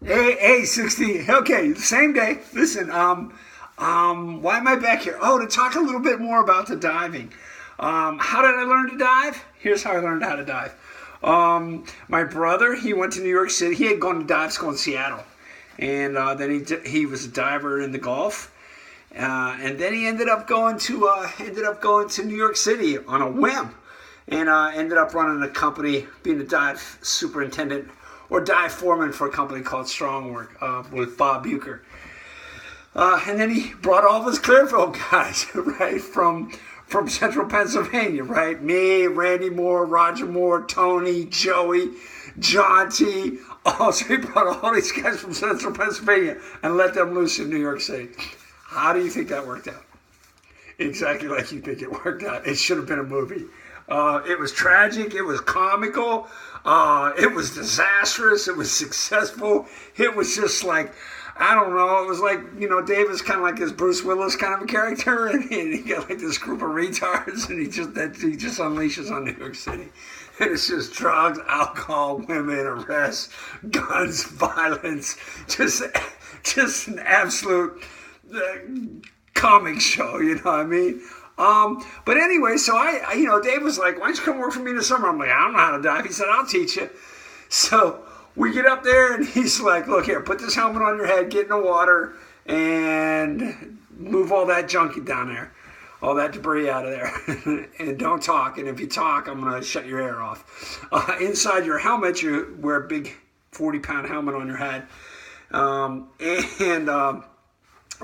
A-60. Okay, same day. Listen, why am I back here? Oh, to talk a little bit more about the diving. How did I learn to dive? Here's how I learned how to dive. My brother, he went to New York City. He had gone to dive school in Seattle, and then he was a diver in the Gulf. And then he ended up going to New York City on a whim, and ended up running a company, being a dive superintendent or dive foreman for a company called Strongwork with Bob Bucher. And then he brought all of his Clearfield guys, right, from central Pennsylvania, right? Me, Randy Moore, Roger Moore, Tony, Joey, John T. Oh, so he brought all these guys from central Pennsylvania and let them loose in New York City. How do you think that worked out? Exactly like you think it worked out. It should have been a movie. It was tragic. It was comical. It was disastrous. It was successful. It was just like, I don't know. It was like, Dave is kind of like this Bruce Willis kind of a character, and he got like this group of retards, and he just unleashes on New York City. And it's just drugs, alcohol, women, arrests, guns, violence, just an absolute comic show, you know what I mean? But anyway, so Dave was like, why don't you come work for me in the summer? I'm like, I don't know how to dive. He said, I'll teach you. So we get up there, and he's like, look here, put this helmet on your head, get in the water, and move all that junk down there, all that debris out of there, and don't talk. And if you talk, I'm going to shut your air off. Inside your helmet, you wear a big 40-pound helmet on your head, and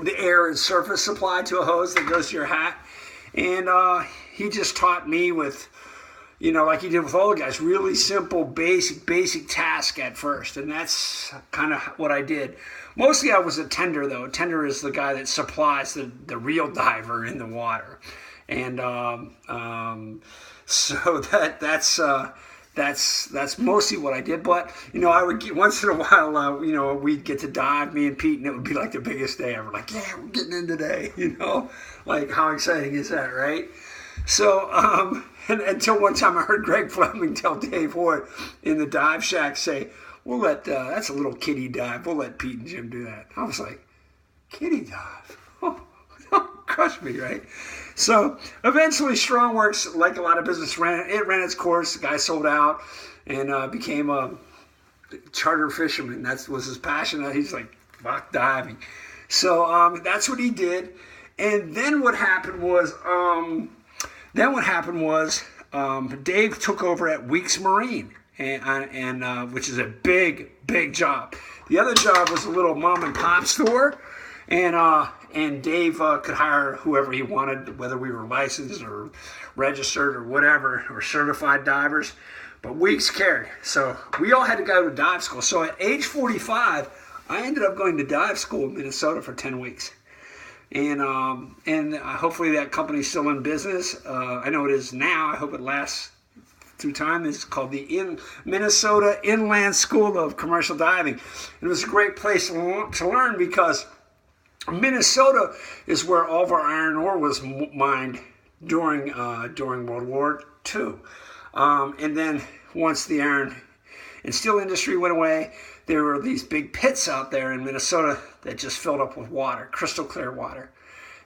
the air is surface supplied to a hose that goes to your hat. And he just taught me with, like he did with all the guys, really simple, basic task at first. And that's kind of what I did. Mostly I was a tender, though. A tender is the guy that supplies the real diver in the water. And so that's mostly what I did. But, I would get, once in a while, we'd get to dive, me and Pete, and it would be like the biggest day ever. Like, yeah, we're getting in today, Like, how exciting is that, right? So, and until one time I heard Greg Fleming tell Dave Hoy in the dive shack say, we'll let, that's a little kiddie dive. We'll let Pete and Jim do that. I was like, kiddie dive? Oh, crush me, right? So eventually Strongworks, like a lot of business, ran its course. The guy sold out and became a charter fisherman. That was his passion. He's like, fuck diving. So that's what he did. And then what happened was, Dave took over at Weeks Marine, and which is a big job. The other job was a little mom and pop store, and Dave could hire whoever he wanted, whether we were licensed or registered or whatever, or certified divers. But Weeks cared, so we all had to go to dive school. So at age 45, I ended up going to dive school in Minnesota for 10 weeks. And hopefully that company's still in business. I know it is now. I hope it lasts through time. It's called the Minnesota Inland School of Commercial Diving. It was a great place to learn because Minnesota is where all of our iron ore was mined during World War II. And then once the iron and steel industry went away, there were these big pits out there in Minnesota that just filled up with water, crystal clear water.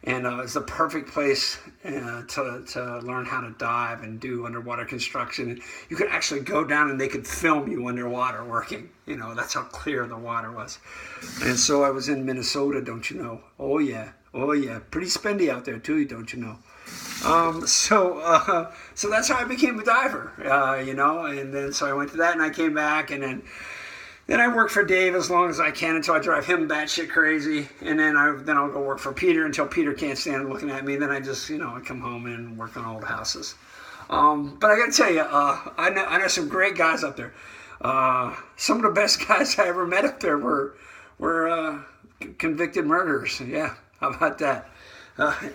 And it's the perfect place to learn how to dive and do underwater construction. And you could actually go down and they could film you underwater working. That's how clear the water was. And so I was in Minnesota, don't you know? Oh yeah. Pretty spendy out there too, don't you know? So that's how I became a diver, and then so I went to that and I came back, and then I work for Dave as long as I can until I drive him batshit crazy, and then I'll go work for Peter until Peter can't stand looking at me. Then I just I come home and work on old houses. But I got to tell you, I know some great guys up there. Some of the best guys I ever met up there were convicted murderers. Yeah, how about that?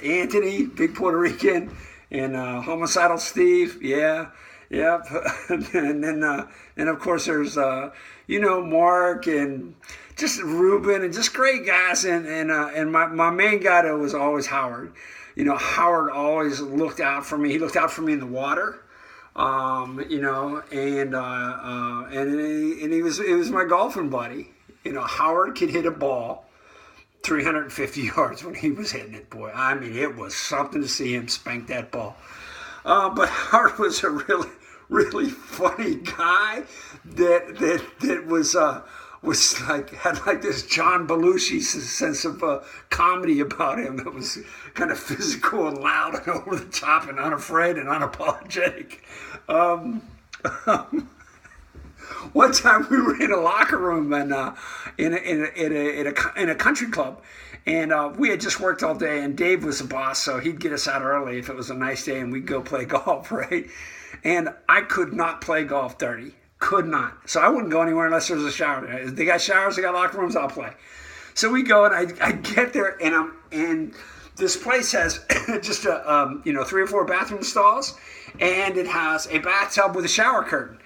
Anthony, big Puerto Rican, and homicidal Steve. Yeah. And then of course there's Mark and just Ruben and just great guys, and my main guy was always Howard. Howard always looked out for me. He looked out for me in the water, and he was my golfing buddy. Howard could hit a ball 350 yards when he was hitting it, boy. I mean, it was something to see him spank that ball. But Howard was a really, really funny guy that was had like this John Belushi sense of comedy about him. That was kind of physical and loud and over the top and unafraid and unapologetic. One time we were in a locker room and in a country club, and we had just worked all day, and Dave was the boss, so he'd get us out early if it was a nice day, and we'd go play golf, right? And I could not play golf dirty. Could not. So I wouldn't go anywhere unless there was a shower. If they got showers, they got locker rooms, I'll play. So we go, and I get there, and this place has just 3 or 4 bathroom stalls, and it has a bathtub with a shower curtain.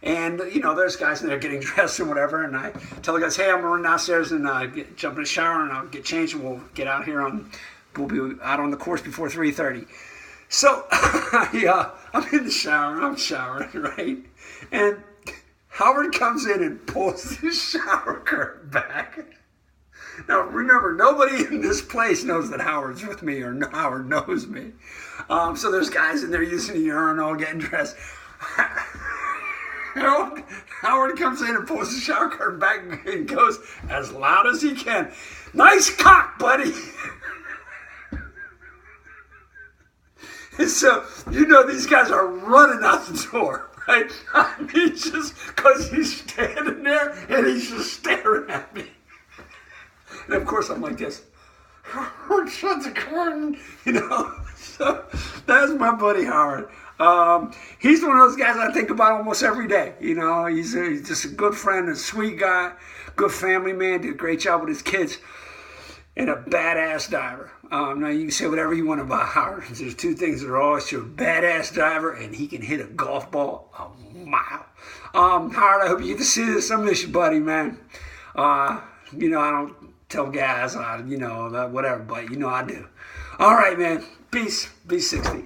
And, there's guys in there getting dressed and whatever, and I tell the guys, hey, I'm going to run downstairs and jump in the shower, and I'll get changed, and we'll get out here we'll be out on the course before 3:30. So I'm in the shower, I'm showering, right? And Howard comes in and pulls the shower curtain back. Now, remember, nobody in this place knows that Howard's with me or Howard knows me. So there's guys in there using the urinal, getting dressed. Howard comes in and pulls the shower curtain back and goes as loud as he can. Nice cock, buddy. And so, these guys are running out the door, right? I mean, just because he's standing there and he's just staring at me. And of course, I'm like this. Howard, shut the curtain, So that's my buddy Howard. He's one of those guys I think about almost every day. He's just a good friend, a sweet guy, good family man, did a great job with his kids, and a badass diver. Now, you can say whatever you want about Howard. There's 2 things that are always true. Badass diver, and he can hit a golf ball a mile. Howard, I hope you get to see this. I miss you, buddy, man. I don't tell guys, whatever, but I do. All right, man. Peace. B-60.